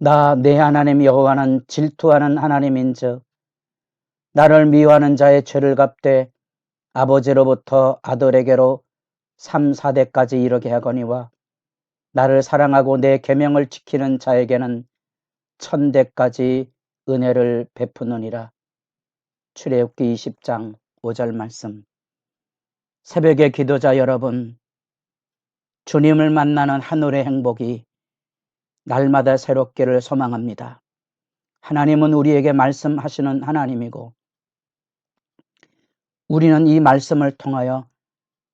나 내 하나님 여호와는 질투하는 하나님인즉 나를 미워하는 자의 죄를 갚되 아버지로부터 아들에게로 3, 4대까지 이르게 하거니와 나를 사랑하고 내 계명을 지키는 자에게는 1000대까지 은혜를 베푸느니라. 출애굽기 20장 5절 말씀. 새벽의 기도자 여러분, 주님을 만나는 하늘의 행복이 날마다 새롭기를 소망합니다. 하나님은 우리에게 말씀하시는 하나님이고 우리는 이 말씀을 통하여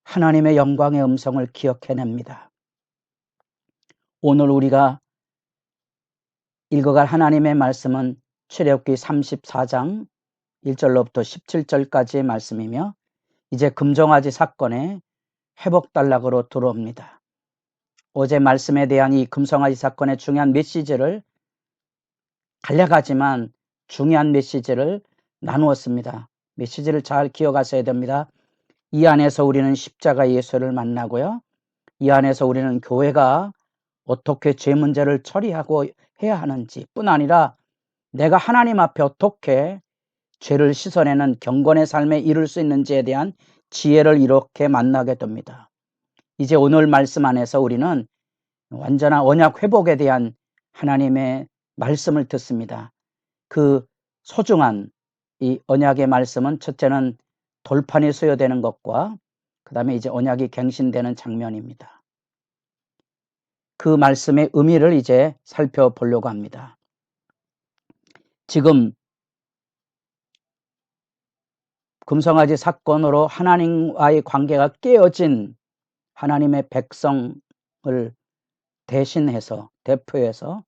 하나님의 영광의 음성을 기억해냅니다. 오늘 우리가 읽어갈 하나님의 말씀은 출애굽기 34장 1절로부터 17절까지의 말씀이며 이제 금송아지 사건의 회복단락으로 들어옵니다. 어제 말씀에 대한 이 금송아지 사건의 중요한 메시지를 간략하지만 중요한 메시지를 나누었습니다. 메시지를 잘 기억하셔야 됩니다. 이 안에서 우리는 십자가 예수를 만나고요. 이 안에서 우리는 교회가 어떻게 죄 문제를 처리하고 해야 하는지 뿐 아니라 내가 하나님 앞에 어떻게 죄를 씻어내는 경건의 삶에 이룰 수 있는지에 대한 지혜를 이렇게 만나게 됩니다. 이제 오늘 말씀 안에서 우리는 완전한 언약 회복에 대한 하나님의 말씀을 듣습니다. 그 소중한 이 언약의 말씀은 첫째는 돌판이 수여되는 것과 그 다음에 이제 언약이 갱신되는 장면입니다. 그 말씀의 의미를 이제 살펴보려고 합니다. 지금 금송아지 사건으로 하나님과의 관계가 깨어진 하나님의 백성을 대신해서 대표해서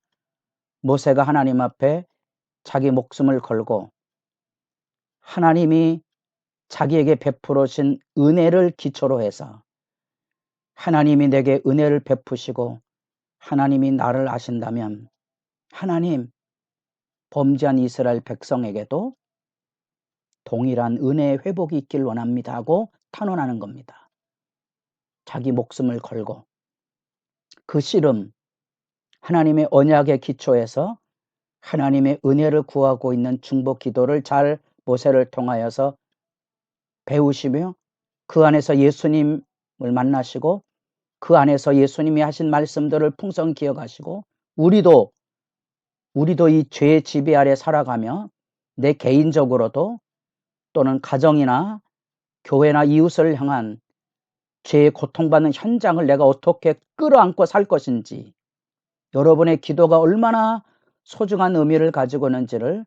모세가 하나님 앞에 자기 목숨을 걸고 하나님이 자기에게 베풀어 주신 은혜를 기초로 해서 하나님이 내게 은혜를 베푸시고 하나님이 나를 아신다면 하나님 범죄한 이스라엘 백성에게도 동일한 은혜의 회복이 있길 원합니다 하고 탄원하는 겁니다. 자기 목숨을 걸고 그 씨름 하나님의 언약의 기초에서 하나님의 은혜를 구하고 있는 중보 기도를 잘 모세를 통하여서 배우시며 그 안에서 예수님을 만나시고 그 안에서 예수님이 하신 말씀들을 풍성 기억하시고 우리도 이 죄의 지배 아래 살아가며 내 개인적으로도 또는 가정이나 교회나 이웃을 향한 죄의 고통받는 현장을 내가 어떻게 끌어안고 살 것인지 여러분의 기도가 얼마나 소중한 의미를 가지고 있는지를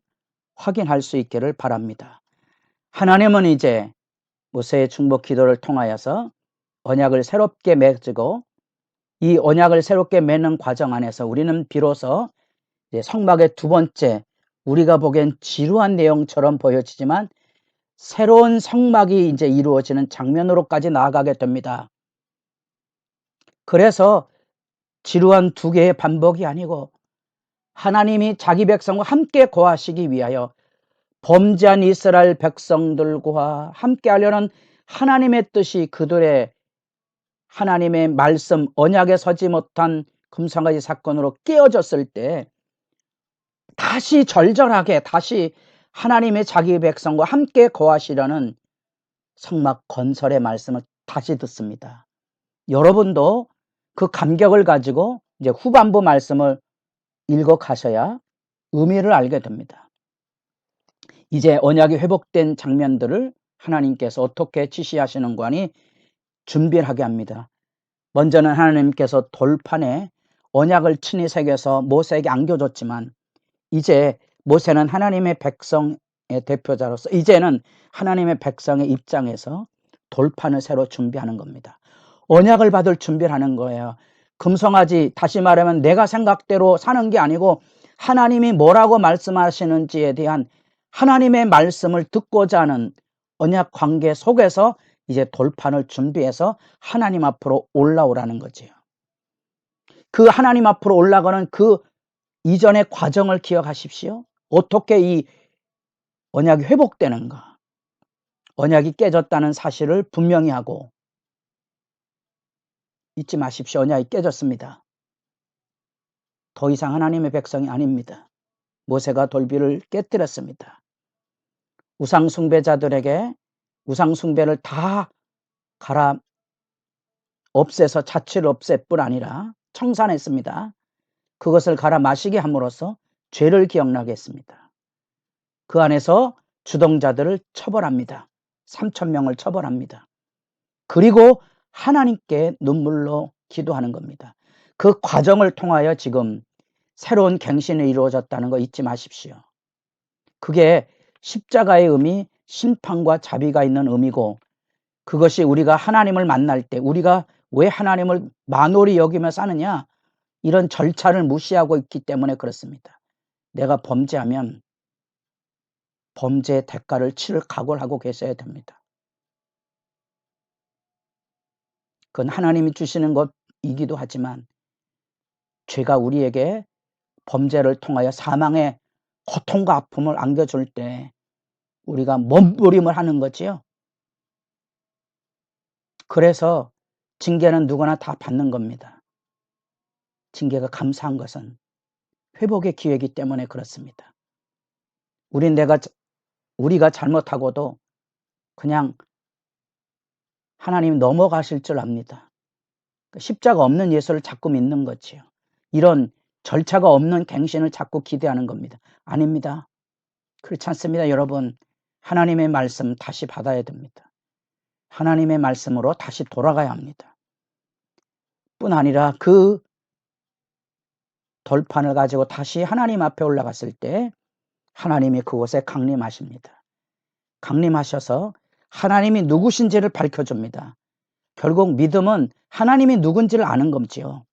확인할 수 있기를 바랍니다. 하나님은 이제 모세의 중보 기도를 통하여서 언약을 새롭게 맺고 이 언약을 새롭게 맺는 과정 안에서 우리는 비로소 성막의 두 번째 우리가 보기엔 지루한 내용처럼 보여지지만 새로운 성막이 이제 이루어지는 장면으로까지 나아가게 됩니다. 그래서 지루한 두 개의 반복이 아니고 하나님이 자기 백성과 함께 거하시기 위하여 범죄한 이스라엘 백성들과 함께 하려는 하나님의 뜻이 그들의 하나님의 말씀 언약에 서지 못한 금송아지 사건으로 깨어졌을 때 다시 절절하게 다시 하나님의 자기 백성과 함께 거하시려는 성막 건설의 말씀을 다시 듣습니다. 여러분도 그 감격을 가지고 이제 후반부 말씀을 읽어 가셔야 의미를 알게 됩니다. 이제 언약이 회복된 장면들을 하나님께서 어떻게 지시하시는 거니 준비를 하게 합니다. 먼저는 하나님께서 돌판에 언약을 친히 새겨서 모세에게 안겨줬지만 이제 모세는 하나님의 백성의 대표자로서 이제는 하나님의 백성의 입장에서 돌판을 새로 준비하는 겁니다. 언약을 받을 준비를 하는 거예요. 금송아지 다시 말하면 내가 생각대로 사는 게 아니고 하나님이 뭐라고 말씀하시는지에 대한 하나님의 말씀을 듣고자 하는 언약 관계 속에서 이제 돌판을 준비해서 하나님 앞으로 올라오라는 거지요. 그 하나님 앞으로 올라가는 그 이전의 과정을 기억하십시오. 어떻게 이 언약이 회복되는가? 언약이 깨졌다는 사실을 분명히 하고 잊지 마십시오. 언약이 깨졌습니다. 더 이상 하나님의 백성이 아닙니다. 모세가 돌비를 깨뜨렸습니다. 우상 숭배자들에게 우상 숭배를 다 갈아 없애서 자취를 없앨 뿐 아니라 청산했습니다. 그것을 갈아 마시게 함으로써 죄를 기억나게 했습니다. 그 안에서 주동자들을 처벌합니다. 3,000명을 처벌합니다. 그리고 하나님께 눈물로 기도하는 겁니다. 그 과정을 통하여 지금 새로운 갱신이 이루어졌다는 거 잊지 마십시오. 그게 십자가의 의미, 심판과 자비가 있는 의미고, 그것이 우리가 하나님을 만날 때 우리가 왜 하나님을 만홀히 여기며 사느냐, 이런 절차를 무시하고 있기 때문에 그렇습니다. 내가 범죄하면 범죄의 대가를 치를 각오를 하고 계셔야 됩니다. 그건 하나님이 주시는 것이기도 하지만 죄가 우리에게 범죄를 통하여 사망의 고통과 아픔을 안겨줄 때 우리가 몸부림을 하는 거지요. 그래서 징계는 누구나 다 받는 겁니다. 징계가 감사한 것은 회복의 기회이기 때문에 그렇습니다. 우리가 잘못하고도 그냥 하나님 넘어가실 줄 압니다. 십자가 없는 예수를 자꾸 믿는 거지요. 이런 절차가 없는 갱신을 자꾸 기대하는 겁니다. 아닙니다. 그렇지 않습니다. 여러분, 하나님의 말씀 다시 받아야 됩니다. 하나님의 말씀으로 다시 돌아가야 합니다. 뿐 아니라 그 돌판을 가지고 다시 하나님 앞에 올라갔을 때 하나님이 그곳에 강림하십니다. 강림하셔서 하나님이 누구신지를 밝혀줍니다. 결국 믿음은 하나님이 누군지를 아는 거지요.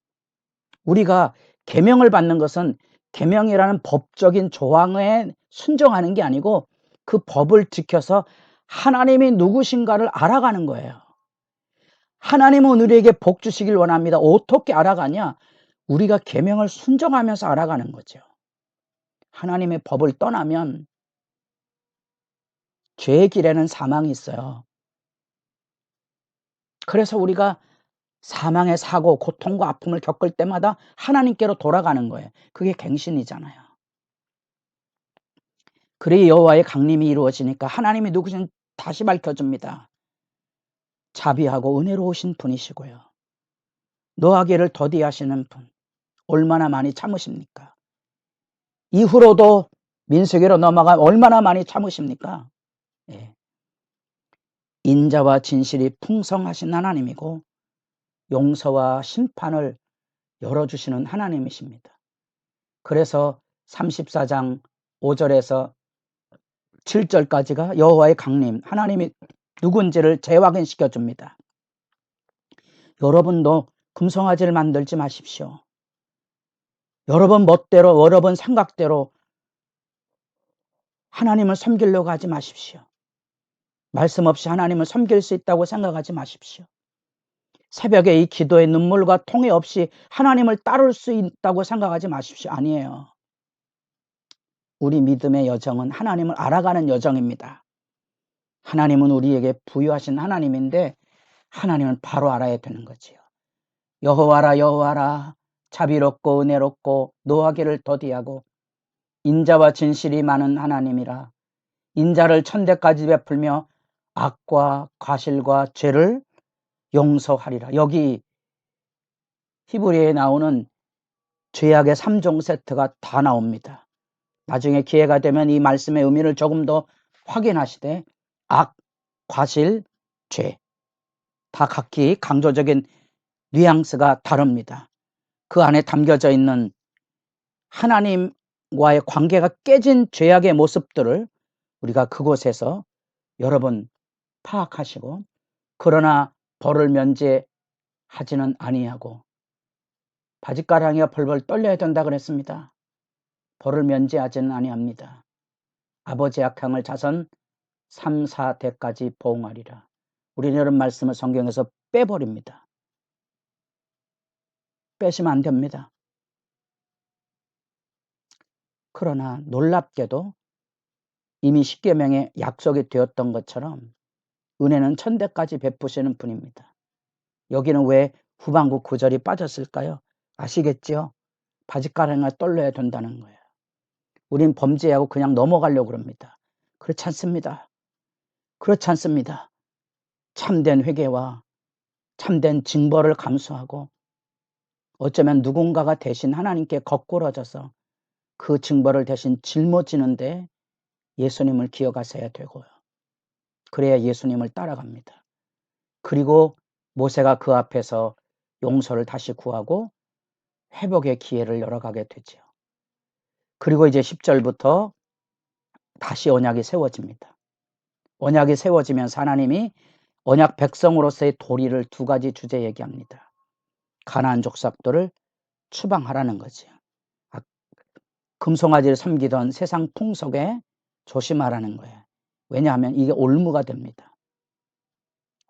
우리가 계명을 받는 것은 계명이라는 법적인 조항에 순종하는 게 아니고 그 법을 지켜서 하나님이 누구신가를 알아가는 거예요. 하나님은 우리에게 복 주시길 원합니다. 어떻게 알아가냐? 우리가 계명을 순종하면서 알아가는 거죠. 하나님의 법을 떠나면 죄의 길에는 사망이 있어요. 그래서 우리가 사망의 사고, 고통과 아픔을 겪을 때마다 하나님께로 돌아가는 거예요. 그게 갱신이잖아요. 그래 여호와의 강림이 이루어지니까 하나님이 누구신지 다시 밝혀줍니다. 자비하고 은혜로우신 분이시고요. 노하기를 더디하시는 분, 얼마나 많이 참으십니까? 이후로도 민수기로 넘어가 얼마나 많이 참으십니까? 예. 인자와 진실이 풍성하신 하나님이고 용서와 심판을 열어주시는 하나님이십니다. 그래서 34장 5절에서 7절까지가 여호와의 강림, 하나님이 누군지를 재확인시켜 줍니다. 여러분도 금송아지를 만들지 마십시오. 여러분 멋대로, 여러분 생각대로 하나님을 섬기려고 하지 마십시오. 말씀 없이 하나님을 섬길 수 있다고 생각하지 마십시오. 새벽에 이 기도의 눈물과 통해 없이 하나님을 따를 수 있다고 생각하지 마십시오. 아니에요. 우리 믿음의 여정은 하나님을 알아가는 여정입니다. 하나님은 우리에게 부여하신 하나님인데 하나님은 바로 알아야 되는 거지요. 여호와라 여호와라, 자비롭고 은혜롭고 노하기를 더디하고 인자와 진실이 많은 하나님이라. 인자를 천대까지 베풀며 악과 과실과 죄를 용서하리라. 여기 히브리에 나오는 죄악의 3종 세트가 다 나옵니다. 나중에 기회가 되면 이 말씀의 의미를 조금 더 확인하시되 악, 과실, 죄 다 각기 강조적인 뉘앙스가 다릅니다. 그 안에 담겨져 있는 하나님과의 관계가 깨진 죄악의 모습들을 우리가 그곳에서 여러분 파악하시고, 그러나 벌을 면제하지는 아니하고, 바짓가랑이가 벌벌 떨려야 된다 그랬습니다. 벌을 면제하지는 아니합니다. 아버지 악행을 자선 3, 4대까지 보응하리라. 우리는 이런 말씀을 성경에서 빼버립니다. 빼시면 안 됩니다. 그러나 놀랍게도 이미 십계명에 약속이 되었던 것처럼 은혜는 천대까지 베푸시는 분입니다. 여기는 왜 후반부 9절이 빠졌을까요? 아시겠죠? 바짓가랑이가 떨려야 된다는 거예요. 우린 범죄하고 그냥 넘어가려고 그럽니다. 그렇지 않습니다. 그렇지 않습니다. 참된 회개와 참된 징벌을 감수하고 어쩌면 누군가가 대신 하나님께 거꾸러져서 그 징벌을 대신 짊어지는데 예수님을 기억하셔야 되고요. 그래야 예수님을 따라갑니다. 그리고 모세가 그 앞에서 용서를 다시 구하고 회복의 기회를 열어가게 되죠. 그리고 이제 10절부터 다시 언약이 세워집니다. 언약이 세워지면서 하나님이 언약 백성으로서의 도리를 두 가지 주제 얘기합니다. 가나안 족속들을 추방하라는 거죠. 금송아지를 섬기던 세상 풍속에 조심하라는 거예요. 왜냐하면 이게 올무가 됩니다.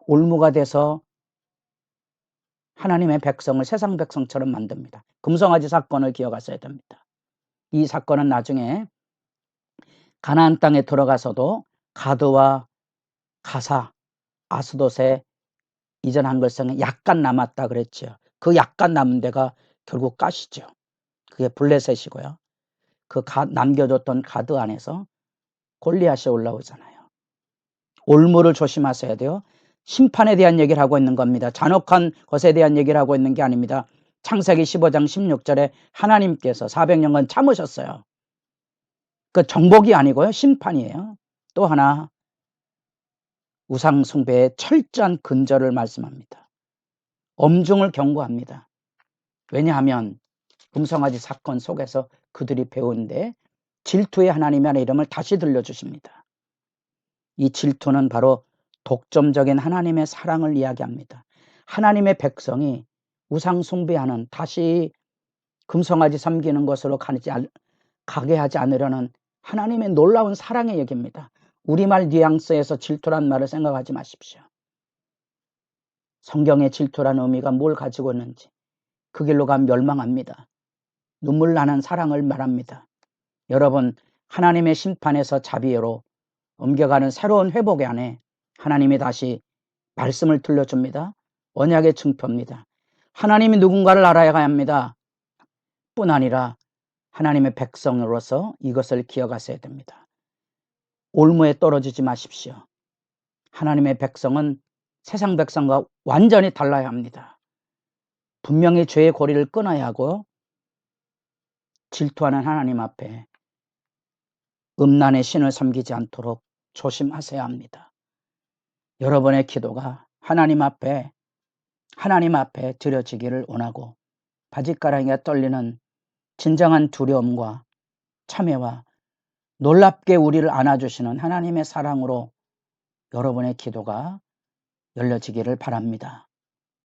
올무가 돼서 하나님의 백성을 세상 백성처럼 만듭니다. 금송아지 사건을 기억하셔야 됩니다. 이 사건은 나중에 가나안 땅에 들어가서도 가드와 가사, 아스돗에 이전한 것은 약간 남았다 그랬죠. 그 약간 남은 데가 결국 가시죠. 그게 블레셋이고요. 그 남겨뒀던 가드 안에서 골리앗이 올라오잖아요. 올무를 조심하셔야 돼요. 심판에 대한 얘기를 하고 있는 겁니다. 잔혹한 것에 대한 얘기를 하고 있는 게 아닙니다. 창세기 15장 16절에 하나님께서 400년간 참으셨어요. 그 정복이 아니고요. 심판이에요. 또 하나 우상 숭배의 철저한 근절을 말씀합니다. 엄중을 경고합니다. 왜냐하면 금송아지 사건 속에서 그들이 배운데 질투의 하나님의 이름을 다시 들려주십니다. 이 질투는 바로 독점적인 하나님의 사랑을 이야기합니다. 하나님의 백성이 우상 숭배하는 다시 금송아지 섬기는 것으로 가게 하지 않으려는 하나님의 놀라운 사랑의 얘기입니다. 우리말 뉘앙스에서 질투란 말을 생각하지 마십시오. 성경의 질투라는 의미가 뭘 가지고 있는지 그 길로 가면 멸망합니다. 눈물 나는 사랑을 말합니다. 여러분, 하나님의 심판에서 자비로 옮겨가는 새로운 회복의 안에 하나님이 다시 말씀을 들려줍니다. 언약의 증표입니다. 하나님이 누군가를 알아야 합니다. 뿐 아니라 하나님의 백성으로서 이것을 기억하셔야 됩니다. 올무에 떨어지지 마십시오. 하나님의 백성은 세상 백성과 완전히 달라야 합니다. 분명히 죄의 고리를 끊어야 하고 질투하는 하나님 앞에 음란의 신을 섬기지 않도록 조심하셔야 합니다. 여러분의 기도가 하나님 앞에 드려지기를 원하고 바짓가랑이가 떨리는 진정한 두려움과 참회와 놀랍게 우리를 안아주시는 하나님의 사랑으로 여러분의 기도가 열려지기를 바랍니다.